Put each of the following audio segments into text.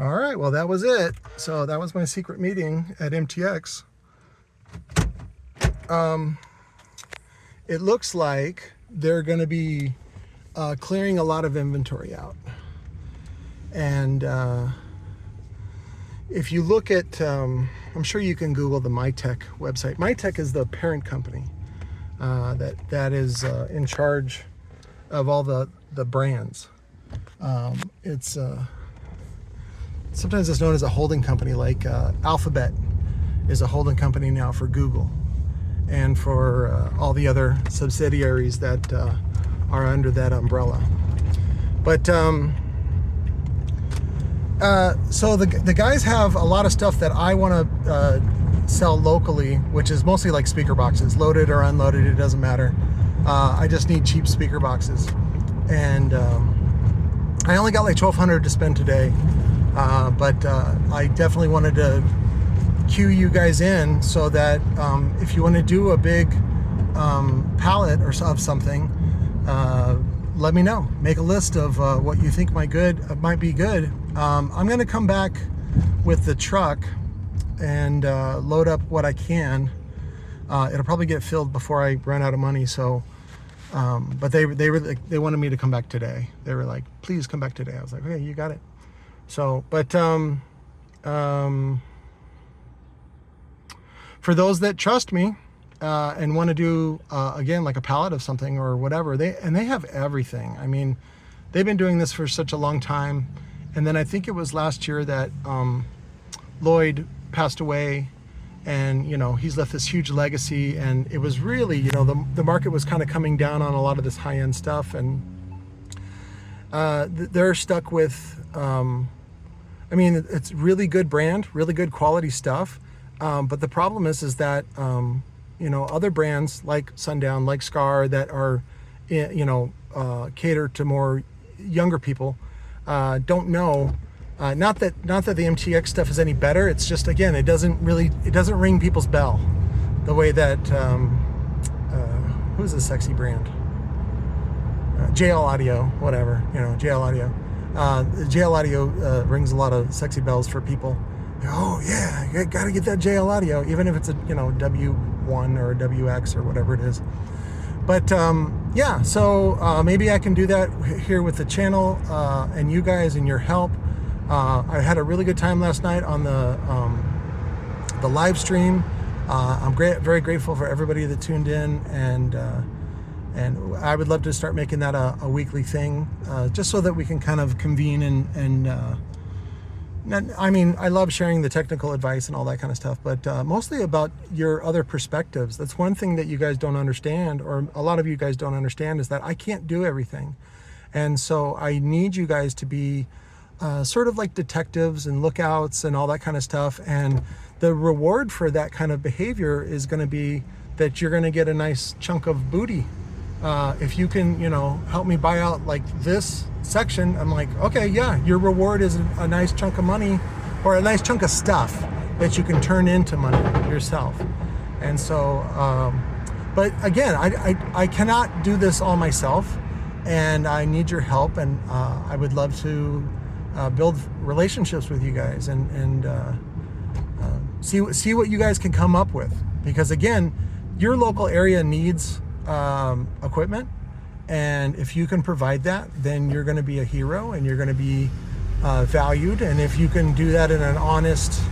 All right, well, that was it. So that was my secret meeting at MTX. It looks like they're going to be clearing a lot of inventory out. And if you look at, I'm sure you can Google the Mitek website. Mitek is the parent company that is in charge of all the brands. It's sometimes it's known as a holding company, like Alphabet is a holding company now for Google and for all the other subsidiaries that are under that umbrella. But so the guys have a lot of stuff that I want to sell locally, which is mostly like speaker boxes, loaded or unloaded, it doesn't matter. I just need cheap speaker boxes, and I only got like $1,200 to spend today, but I definitely wanted to cue you guys in so that if you want to do a big palette or of something, let me know. Make a list of what you think might be good. I'm going to come back with the truck and load up what I can. It'll probably get filled before I run out of money. So, but they wanted me to come back today. They were like, "Please come back today." I was like, "Okay, you got it." So, but for those that trust me and want to do again like a palette of something or whatever, they have everything. I mean, they've been doing this for such a long time. And then I think it was last year that Lloyd passed away, and he's left this huge legacy. And it was really, the market was kind of coming down on a lot of this high-end stuff, and they're stuck with. I mean, it's really good brand, really good quality stuff. But the problem is that other brands like Sundown, like Scar, that are cater to more younger people. Don't know. Not that the MTX stuff is any better. It's just, again, it doesn't ring people's bell the way that who's the sexy brand? JL Audio, whatever, JL Audio. JL Audio rings a lot of sexy bells for people. Oh yeah, you gotta get that JL Audio, even if it's a W1 or a WX or whatever it is. But yeah, so maybe I can do that here with the channel and you guys and your help. I had a really good time last night on the live stream. I'm very grateful for everybody that tuned in, and I would love to start making that a weekly thing, just so that we can kind of convene and I mean, I love sharing the technical advice and all that kind of stuff, but mostly about your other perspectives. That's one thing that you guys don't understand, or a lot of you guys don't understand, is that I can't do everything. And so I need you guys to be sort of like detectives and lookouts and all that kind of stuff. And the reward for that kind of behavior is going to be that you're going to get a nice chunk of booty. If you can, help me buy out like this section, I'm like, okay, yeah, your reward is a nice chunk of money, or a nice chunk of stuff that you can turn into money yourself. And so, but again, I cannot do this all myself, and I need your help, and I would love to build relationships with you guys and see what you guys can come up with, because again, your local area needs equipment, and if you can provide that, then you're going to be a hero, and you're going to be valued. And if you can do that in an honest,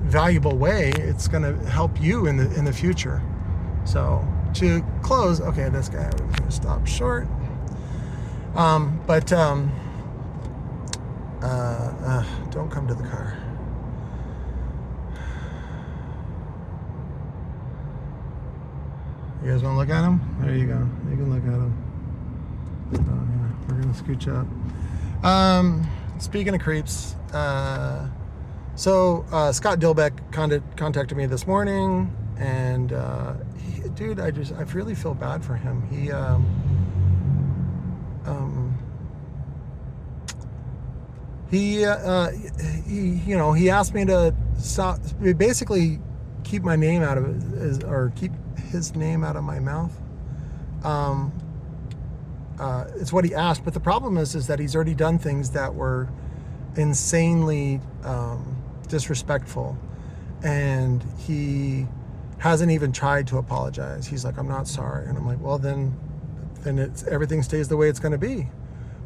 valuable way, it's going to help you in the future. So to close, okay, this guy was going to stop short. But don't come to the car. You guys want to look at him? There you go. You can look at him. Oh, yeah. We're going to scooch up. Speaking of creeps, so Scott Dilbeck contacted me this morning, and dude, I really feel bad for him. He asked me to stop, basically keep my name out of it, or keep his name out of my mouth. it's what he asked. But the problem is that he's already done things that were insanely disrespectful, and he hasn't even tried to apologize. He's like, I'm not sorry. And I'm like, well, then everything stays the way it's going to be,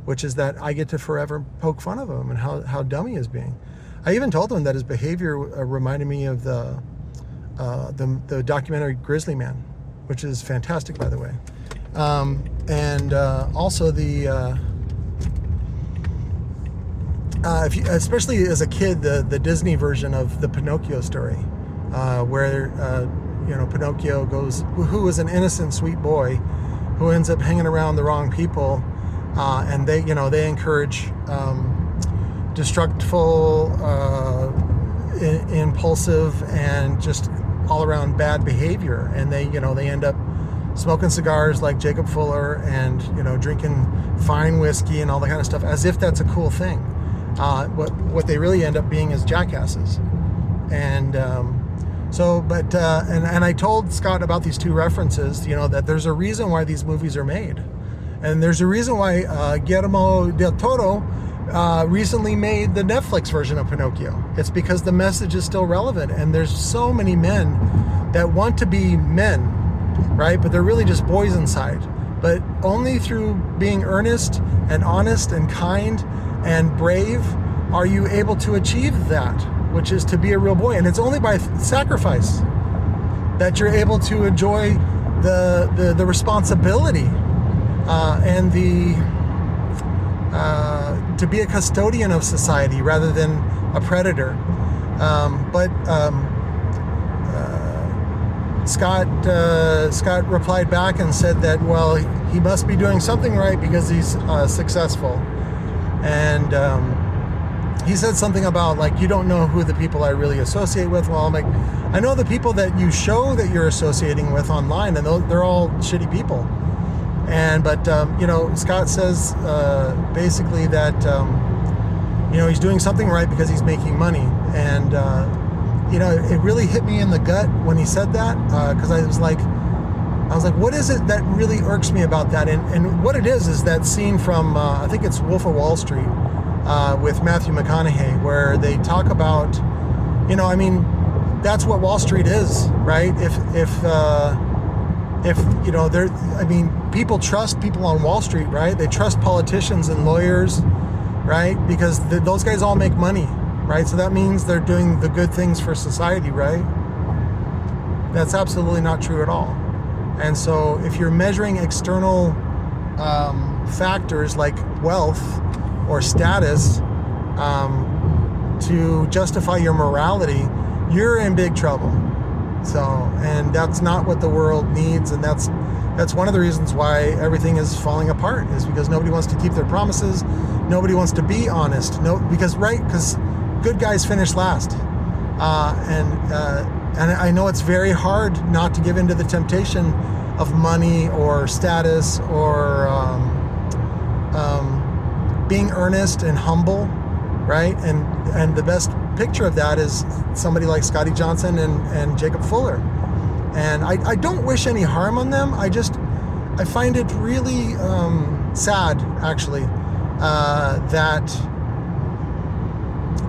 which is that I get to forever poke fun of him and how dumb he is being. I even told him that his behavior reminded me of the documentary Grizzly Man, which is fantastic, by the way. And also especially as a kid, the Disney version of the Pinocchio story, where Pinocchio who was an innocent, sweet boy, who ends up hanging around the wrong people, and they encourage destructive, impulsive, and just all around bad behavior, and they end up smoking cigars like Jacob Fuller, and drinking fine whiskey and all that kind of stuff, as if that's a cool thing. What they really end up being is jackasses. And and I told Scott about these two references, that there's a reason why these movies are made, and there's a reason why Guillermo del Toro recently made the Netflix version of Pinocchio. It's because the message is still relevant, and there's so many men that want to be men, right? But they're really just boys inside. But only through being earnest and honest and kind and brave are you able to achieve that, which is to be a real boy. And it's only by sacrifice that you're able to enjoy the responsibility and to be a custodian of society rather than a predator. Scott replied back and said that, well, he must be doing something right because he's successful. And he said something about, like, you don't know who the people I really associate with. Well, I'm like, I know the people that you show that you're associating with online, and they're all shitty people. But Scott says basically that he's doing something right because he's making money. And it really hit me in the gut when he said that, because I was like, what is it that really irks me about that? And what it is that scene from I think it's Wolf of Wall Street with Matthew McConaughey, where they talk about, that's what Wall Street is, right? People trust people on Wall Street, right? They trust politicians and lawyers, right? Because those guys all make money, right? So that means they're doing the good things for society, right? That's absolutely not true at all. And so if you're measuring external factors like wealth or status to justify your morality, you're in big trouble. So, and that's not what the world needs, and that's one of the reasons why everything is falling apart, is because nobody wants to keep their promises, nobody wants to be honest. Because good guys finish last, and I know it's very hard not to give into the temptation of money or status or being earnest and humble, right? And the best picture of that is somebody like Scotty Johnson and Jacob Fuller. And I don't wish any harm on them. I find it really sad, actually, that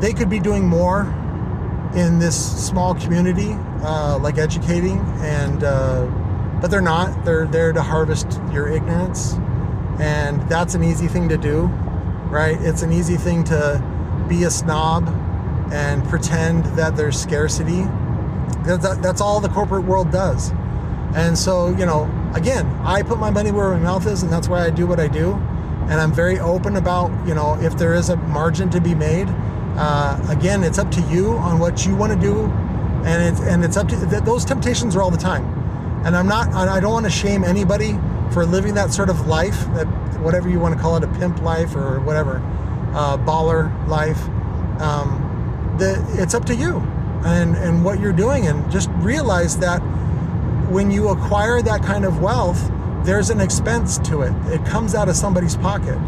they could be doing more in this small community, like educating, but they're not. They're there to harvest your ignorance, and that's an easy thing to do, right? It's an easy thing to be a snob and pretend that there's scarcity. That's all the corporate world does. And so, again, I put my money where my mouth is, and that's why I do what I do. And I'm very open about, if there is a margin to be made. Again, it's up to you on what you want to do, and it's up to those temptations are all the time. And I don't want to shame anybody for living that sort of life, that whatever you want to call it, a pimp life or whatever, baller life. It's up to you and what you're doing, and just realize that when you acquire that kind of wealth, there's an expense to it. It comes out of somebody's pocket,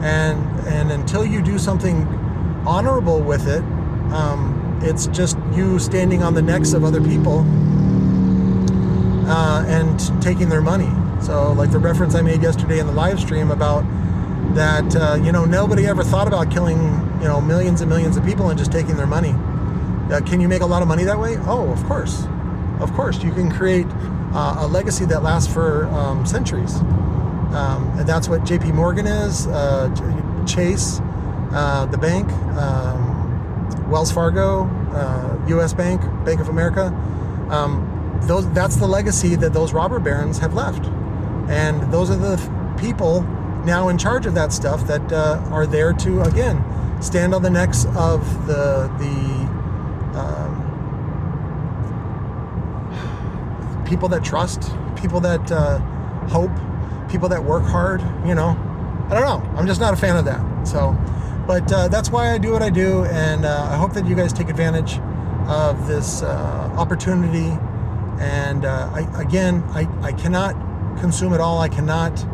and until you do something honorable with it, it's just you standing on the necks of other people and taking their money. So like the reference I made yesterday in the live stream about that, you know, nobody ever thought about killing, you know, millions and millions of people and just taking their money. Can you make a lot of money that way? Oh, of course. Of course. You can create a legacy that lasts for centuries. And that's what JP Morgan is, Chase, the bank, Wells Fargo, US Bank, Bank of America. That's the legacy that those robber barons have left. And those are the people now in charge of that stuff that are there to, again, stand on the necks of the people that trust, people that hope, people that work hard, you know. I don't know. I'm just not a fan of that. So, but that's why I do what I do, and I hope that you guys take advantage of this opportunity. And I cannot consume it all. I cannot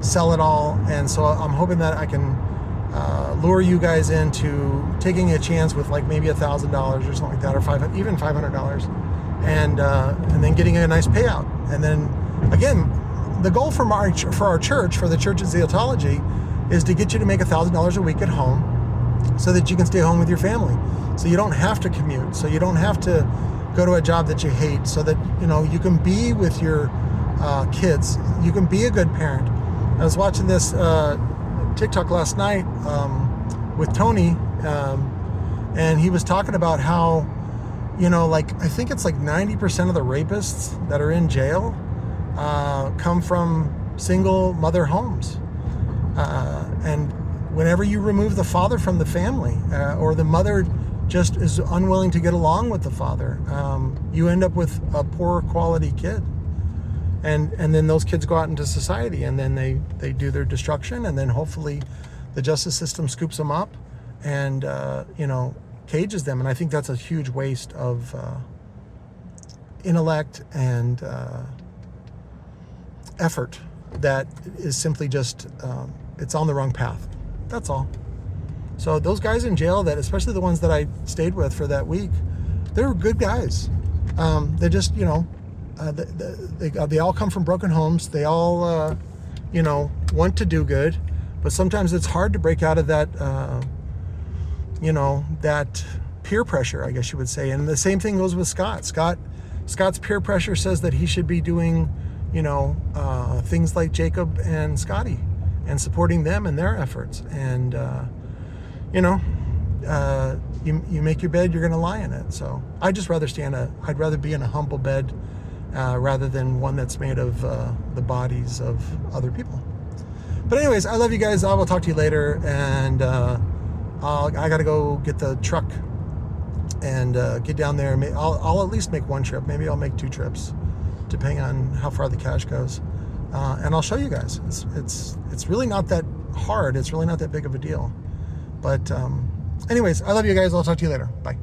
sell it all, and so I'm hoping that I can lure you guys into taking a chance with like maybe $1,000 or something like that, or even $500, and then getting a nice payout. And then again, the goal for our church, for the Church of Zeotology, is to get you to make $1,000 a week at home, so that you can stay home with your family, so you don't have to commute, so you don't have to go to a job that you hate, so that, you know, you can be with your kids, you can be a good parent. I was watching this TikTok last night with Tony, and he was talking about how, you know, like, I think it's like 90% of the rapists that are in jail come from single mother homes. And whenever you remove the father from the family, or the mother just is unwilling to get along with the father, you end up with a poor quality kid. And then those kids go out into society, and then they do their destruction, and then hopefully the justice system scoops them up and, you know, cages them. And I think that's a huge waste of intellect and effort that is simply just, it's on the wrong path. That's all. So those guys in jail, that, especially the ones that I stayed with for that week, they were good guys. They just, you know, they all come from broken homes. They all, you know, want to do good, but sometimes it's hard to break out of that, you know, that peer pressure, I guess you would say. And the same thing goes with Scott. Scott's peer pressure says that he should be doing, you know, things like Jacob and Scotty, and supporting them in their efforts. And, you know, you make your bed, you're going to lie in it. So I'd just rather I'd rather be in a humble bed rather than one that's made of the bodies of other people. But anyways, I love you guys. I will talk to you later. And I got to go get the truck and get down there. I'll at least make one trip. Maybe I'll make 2 trips, depending on how far the cash goes. And I'll show you guys. It's really not that hard. It's really not that big of a deal. But anyways, I love you guys. I'll talk to you later. Bye.